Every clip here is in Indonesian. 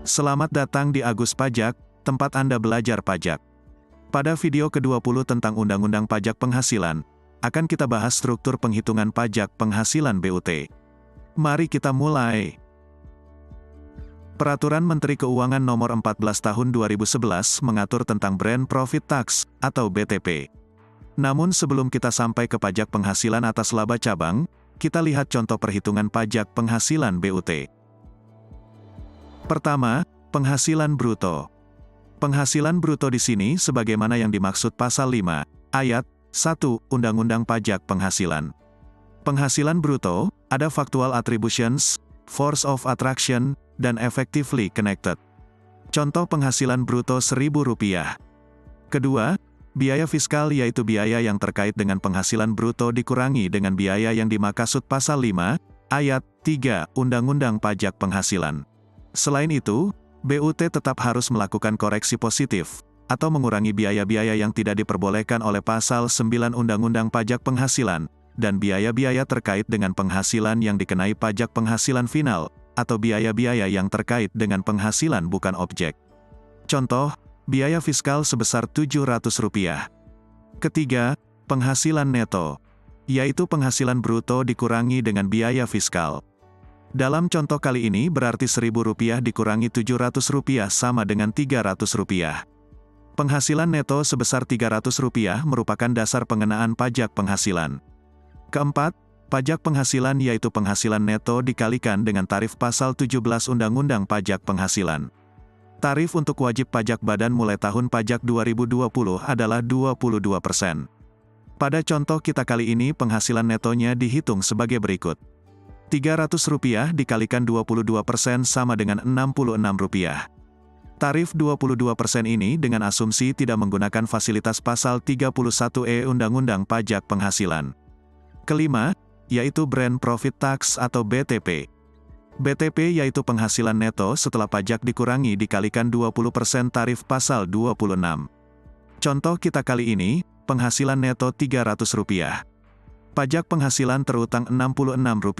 Selamat datang di Agus Pajak, tempat Anda belajar pajak. Pada video ke-20 tentang Undang-Undang Pajak Penghasilan, akan kita bahas struktur penghitungan pajak penghasilan BUT. Mari kita mulai. Peraturan Menteri Keuangan Nomor 14 Tahun 2011 mengatur tentang Brand Profit Tax, atau BTP. Namun sebelum kita sampai ke pajak penghasilan atas laba cabang, kita lihat contoh perhitungan pajak penghasilan BUT. Pertama, penghasilan bruto. Penghasilan bruto di sini sebagaimana yang dimaksud pasal 5, ayat 1, Undang-Undang Pajak Penghasilan. Penghasilan bruto, ada factual attributions, force of attraction, dan effectively connected. Contoh penghasilan bruto Rp1.000. Kedua, biaya fiskal yaitu biaya yang terkait dengan penghasilan bruto dikurangi dengan biaya yang dimaksud pasal 5, ayat 3, Undang-Undang Pajak Penghasilan. Selain itu, BUT tetap harus melakukan koreksi positif, atau mengurangi biaya-biaya yang tidak diperbolehkan oleh pasal 9 Undang-Undang Pajak Penghasilan, dan biaya-biaya terkait dengan penghasilan yang dikenai pajak penghasilan final, atau biaya-biaya yang terkait dengan penghasilan bukan objek. Contoh, biaya fiskal sebesar Rp700. Ketiga, penghasilan neto, yaitu penghasilan bruto dikurangi dengan biaya fiskal. Dalam contoh kali ini berarti Rp1.000 dikurangi Rp700 sama dengan Rp300. Penghasilan neto sebesar Rp300 merupakan dasar pengenaan pajak penghasilan. Keempat, pajak penghasilan yaitu penghasilan neto dikalikan dengan tarif pasal 17 Undang-Undang Pajak Penghasilan. Tarif untuk wajib pajak badan mulai tahun pajak 2020 adalah 22%. Pada contoh kita kali ini penghasilan netonya dihitung sebagai berikut. Rp300 dikalikan 22% sama dengan Rp66. Tarif 22% ini dengan asumsi tidak menggunakan fasilitas pasal 31E Undang-Undang Pajak Penghasilan. Kelima, yaitu Brand Profit Tax atau BTP. BTP yaitu penghasilan neto setelah pajak dikurangi dikalikan 20% tarif pasal 26. Contoh kita kali ini, penghasilan neto Rp300. Pajak penghasilan terutang Rp66.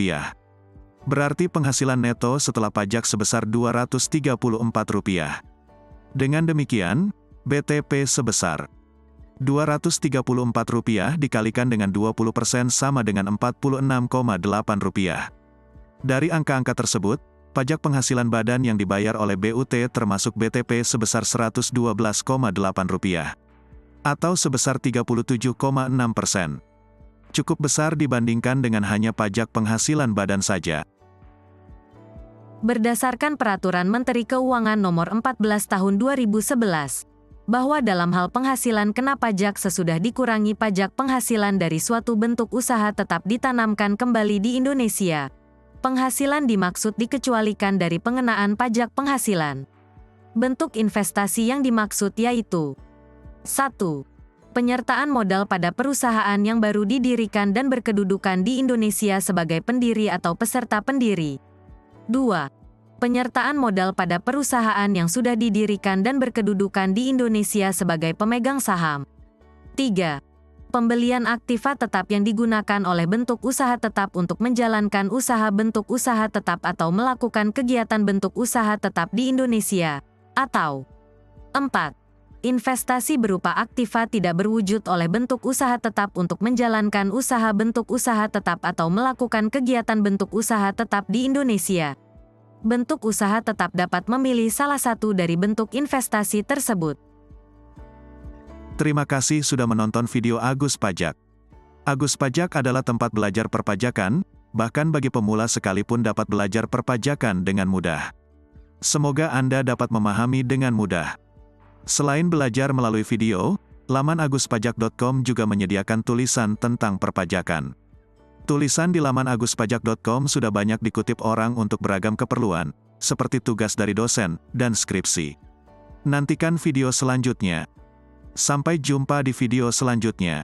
Berarti penghasilan neto setelah pajak sebesar Rp234. Dengan demikian, BTP sebesar Rp234 dikalikan dengan 20% sama dengan Rp46,8. Dari angka-angka tersebut, pajak penghasilan badan yang dibayar oleh BUT termasuk BTP sebesar Rp112,8. Atau sebesar 37,6%. Cukup besar dibandingkan dengan hanya pajak penghasilan badan saja. Berdasarkan Peraturan Menteri Keuangan Nomor 14 Tahun 2011, bahwa dalam hal penghasilan kena pajak sesudah dikurangi pajak penghasilan dari suatu bentuk usaha tetap ditanamkan kembali di Indonesia. Penghasilan dimaksud dikecualikan dari pengenaan pajak penghasilan. Bentuk investasi yang dimaksud yaitu 1. Penyertaan modal pada perusahaan yang baru didirikan dan berkedudukan di Indonesia sebagai pendiri atau peserta pendiri. 2. Penyertaan modal pada perusahaan yang sudah didirikan dan berkedudukan di Indonesia sebagai pemegang saham. 3. Pembelian aktiva tetap yang digunakan oleh bentuk usaha tetap untuk menjalankan usaha bentuk usaha tetap atau melakukan kegiatan bentuk usaha tetap di Indonesia. Atau 4. Investasi berupa aktiva tidak berwujud oleh bentuk usaha tetap untuk menjalankan usaha bentuk usaha tetap atau melakukan kegiatan bentuk usaha tetap di Indonesia. Bentuk usaha tetap dapat memilih salah satu dari bentuk investasi tersebut. Terima kasih sudah menonton video Agus Pajak. Agus Pajak adalah tempat belajar perpajakan, bahkan bagi pemula sekalipun dapat belajar perpajakan dengan mudah. Semoga Anda dapat memahami dengan mudah. Selain belajar melalui video, laman aguspajak.com juga menyediakan tulisan tentang perpajakan. Tulisan di laman aguspajak.com sudah banyak dikutip orang untuk beragam keperluan, seperti tugas dari dosen dan skripsi. Nantikan video selanjutnya. Sampai jumpa di video selanjutnya.